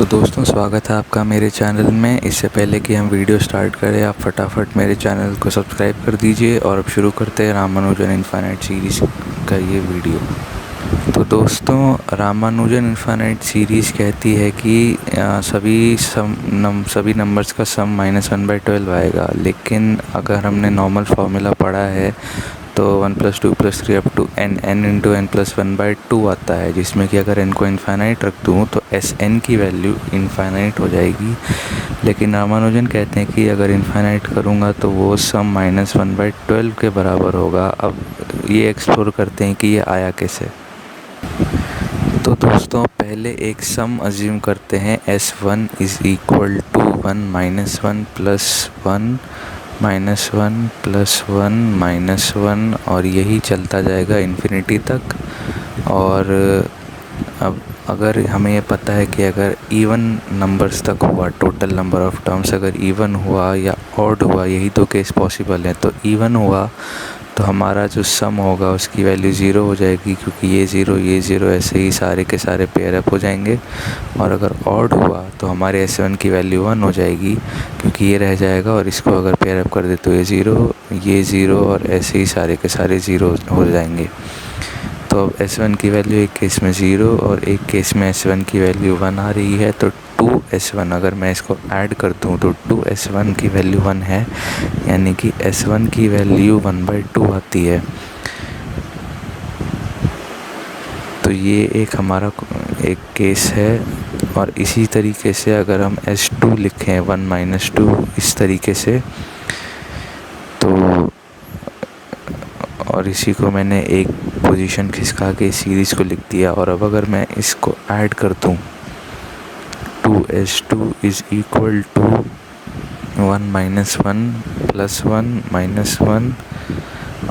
तो दोस्तों स्वागत है आपका मेरे चैनल में। इससे पहले कि हम वीडियो स्टार्ट करें आप फटाफट मेरे चैनल को सब्सक्राइब कर दीजिए। और अब शुरू करते हैं रामानुजन इन्फिनाइट सीरीज़ का ये वीडियो। तो दोस्तों रामानुजन इन्फिनाइट सीरीज़ कहती है कि सभी नंबर्स का सम -1/12 आएगा। लेकिन अगर हमने नॉर्मल फार्मूला पढ़ा है तो 1 + 2 + 3 अप टू n × n + 1/2 आता है, जिसमें कि अगर n को इन्फिनाइट रख दूँ तो Sn की वैल्यू इन्फिनाइट हो जाएगी। लेकिन रामानुजन कहते हैं कि अगर इन्फिनाइट करूँगा तो वो सम -1/12 के बराबर होगा। अब ये एक्सप्लोर करते हैं कि ये आया कैसे। तो दोस्तों पहले एक सम अज्यूम करते हैं। S1 = 1 - 1 + 1 -1 + 1 और यही चलता जाएगा इन्फिनिटी तक। और अब अगर हमें ये पता है कि अगर इवन नंबर्स तक हुआ, टोटल नंबर ऑफ़ टर्म्स अगर इवन हुआ या ऑड हुआ, यही तो केस पॉसिबल है। तो इवन हुआ तो हमारा जो सम होगा उसकी वैल्यू 0 हो जाएगी, क्योंकि ये 0 ऐसे ही सारे के सारे पेयर अप हो जाएंगे। और अगर ऑड हुआ तो हमारे S1 की वैल्यू 1 हो जाएगी, क्योंकि ये रह जाएगा और इसको अगर पेयर अप कर दे तो ये 0 और ऐसे ही सारे के सारे 0 हो जाएंगे। तो अब S1 की वैल्यू एक केस में 0 और एक केस में S1 की वैल्यू 1 आ रही है। तो 2S1 अगर मैं इसको ऐड कर दूँ तो 2S1 की वैल्यू 1 है, यानी कि S1 की वैल्यू 1/2 आती है। तो ये एक हमारा एक केस है। और इसी तरीके से अगर हम S2 लिखें 1 - 2 इस तरीके से, तो और इसी को मैंने एक पोजीशन खिसका के सीरीज़ को लिख दिया। और अब अगर मैं इसको ऐड कर दूँ 2S2 = 1 - 1 + 1 - 1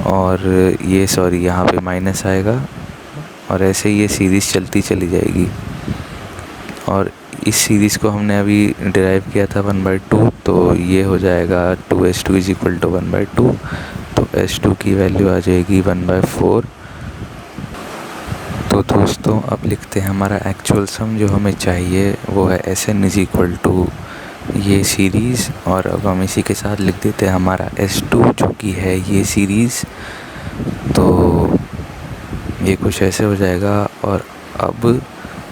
और ये यहाँ पे माइनस आएगा और ऐसे ये सीरीज़ चलती चली जाएगी। और इस सीरीज़ को हमने अभी डिराइव किया था 1/2, तो ये हो जाएगा 2S2 = 1/2। तो S2 की वैल्यू आ जाएगी 1/4। तो दोस्तों अब लिखते हैं हमारा एक्चुअल सम जो हमें चाहिए, वो है Sn = ये सीरीज़। और अब हम इसी के साथ लिख देते हैं हमारा S2 जो कि है ये सीरीज़। तो ये कुछ ऐसे हो जाएगा। और अब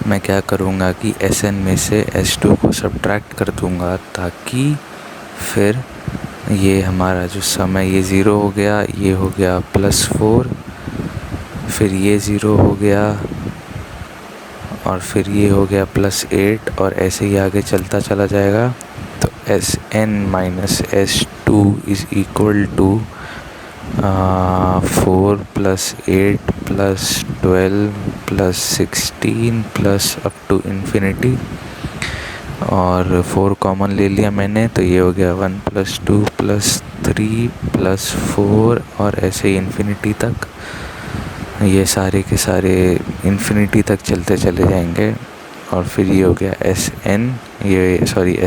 मैं क्या करूँगा कि Sn में से S2 को सब्ट्रैक्ट कर दूँगा, ताकि फिर ये हमारा जो सम है ये 0 हो गया, ये हो गया +4, फिर ये 0 हो गया और फिर ये हो गया +8 और ऐसे ही आगे चलता चला जाएगा। तो Sn - S2 = 4 + 8 + 12 + 16 + up to infinity. और 4 कॉमन ले लिया मैंने, तो ये हो गया 1 + 2 + 3 + 4 और ऐसे ही इन्फिनिटी तक। ये सारे के सारे इन्फिनिटी तक चलते चले जाएंगे। और फिर ये हो गया Sn,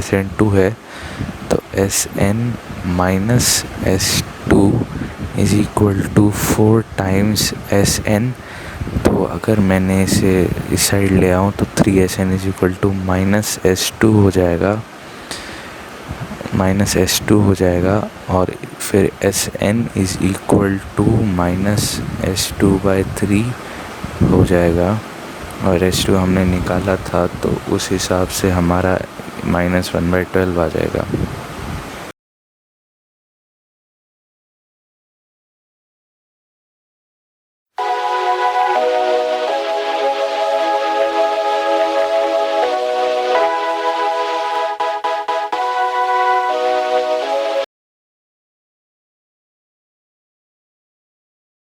Sn2 है। तो Sn - S2 = 4 × Sn। तो अगर मैंने इसे इस साइड ले आऊँ तो 3Sn = -S2 हो जाएगा, -S2 हो जाएगा। और फिर Sn = -S2/3 हो जाएगा। और S2 हमने निकाला था, तो उस हिसाब से हमारा -1/12 आ जाएगा।